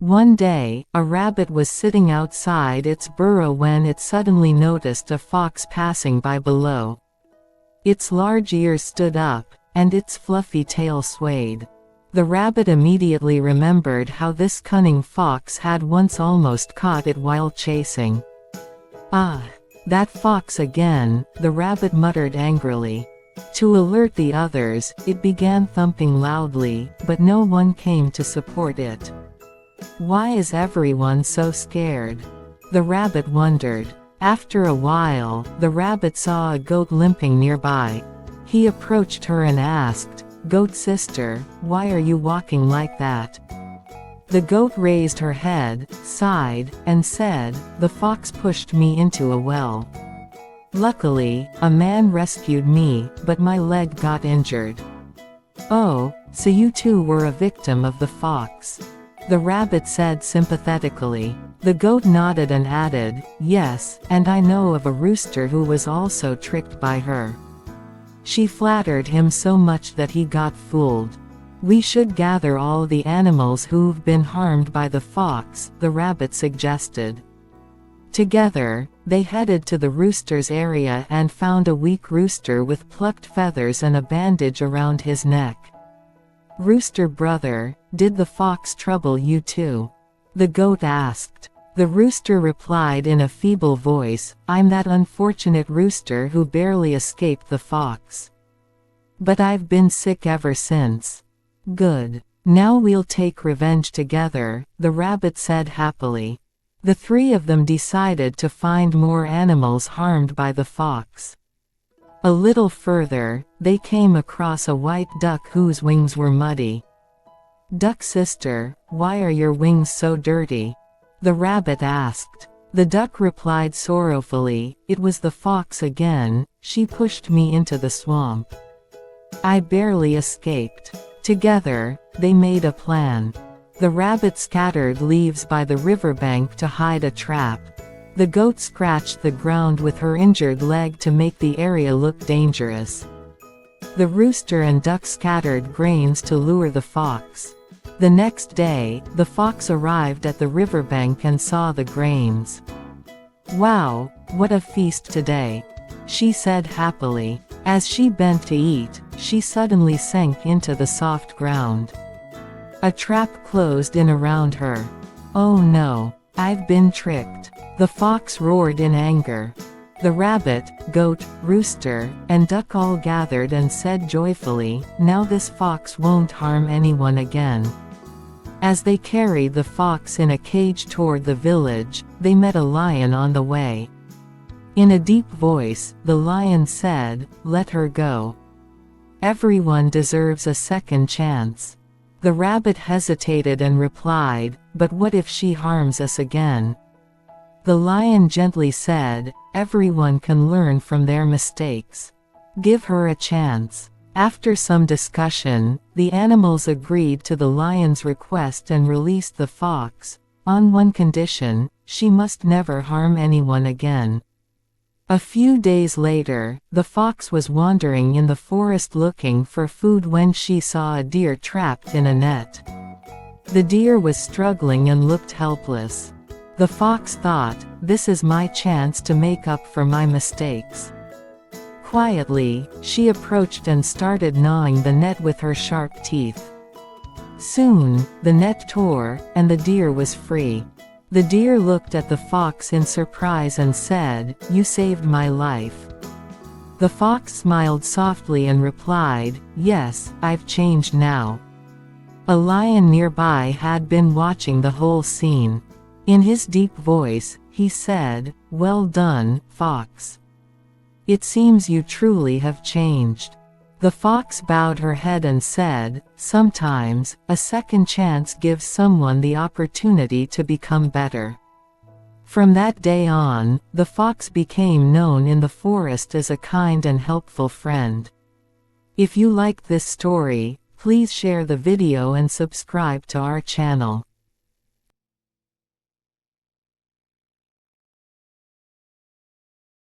One day, a rabbit was sitting outside its burrow when it suddenly noticed a fox passing by below. Its large ears stood up, and its fluffy tail swayed. The rabbit immediately remembered how this cunning fox had once almost caught it while chasing. "Ah, that fox again," the rabbit muttered angrily. To alert the others, it began thumping loudly, but no one came to support it. Why is everyone so scared? The rabbit wondered. After a while, the rabbit saw a goat limping nearby. He approached her and asked, "Goat sister, why are you walking like that?" The goat raised her head, sighed, and said, "The fox pushed me into a well. Luckily, a man rescued me, but my leg got injured." "Oh, so you too were a victim of the fox?" the rabbit said sympathetically. The goat nodded and added, "Yes, and I know of a rooster who was also tricked by her. She flattered him so much that he got fooled. We should gather all the animals who've been harmed by the fox," the rabbit suggested. Together, they headed to the rooster's area and found a weak rooster with plucked feathers and a bandage around his neck. "Rooster brother, did the fox trouble you too?" the goat asked. The rooster replied in a feeble voice, "I'm that unfortunate rooster who barely escaped the fox. But I've been sick ever since." "Good. Now we'll take revenge together," the rabbit said happily. The three of them decided to find more animals harmed by the fox. A little further, they came across a white duck whose wings were muddy. "Duck sister, why are your wings so dirty?" the rabbit asked. The duck replied sorrowfully, "It was the fox again, she pushed me into the swamp. I barely escaped." Together, they made a plan. The rabbit scattered leaves by the riverbank to hide a trap. The goat scratched the ground with her injured leg to make the area look dangerous. The rooster and duck scattered grains to lure the fox. The next day, the fox arrived at the riverbank and saw the grains. "Wow, what a feast today," she said happily. As she bent to eat, she suddenly sank into the soft ground. A trap closed in around her. "Oh no, I've been tricked," the fox roared in anger. The rabbit, goat, rooster, and duck all gathered and said joyfully, "Now this fox won't harm anyone again." As they carried the fox in a cage toward the village, they met a lion on the way. In a deep voice, the lion said, "Let her go. Everyone deserves a second chance." The rabbit hesitated and replied, "But what if she harms us again?" The lion gently said, "Everyone can learn from their mistakes. Give her a chance." After some discussion, the animals agreed to the lion's request and released the fox, on one condition: she must never harm anyone again. A few days later, the fox was wandering in the forest looking for food when she saw a deer trapped in a net. The deer was struggling and looked helpless. The fox thought, "This is my chance to make up for my mistakes." Quietly, she approached and started gnawing the net with her sharp teeth. Soon, the net tore, and the deer was free. The deer looked at the fox in surprise and said, "You saved my life." The fox smiled softly and replied, "Yes, I've changed now." A lion nearby had been watching the whole scene. In his deep voice, he said, "Well done, fox. It seems you truly have changed." The fox bowed her head and said, "Sometimes, a second chance gives someone the opportunity to become better." From that day on, the fox became known in the forest as a kind and helpful friend. If you liked this story, please share the video and subscribe to our channel.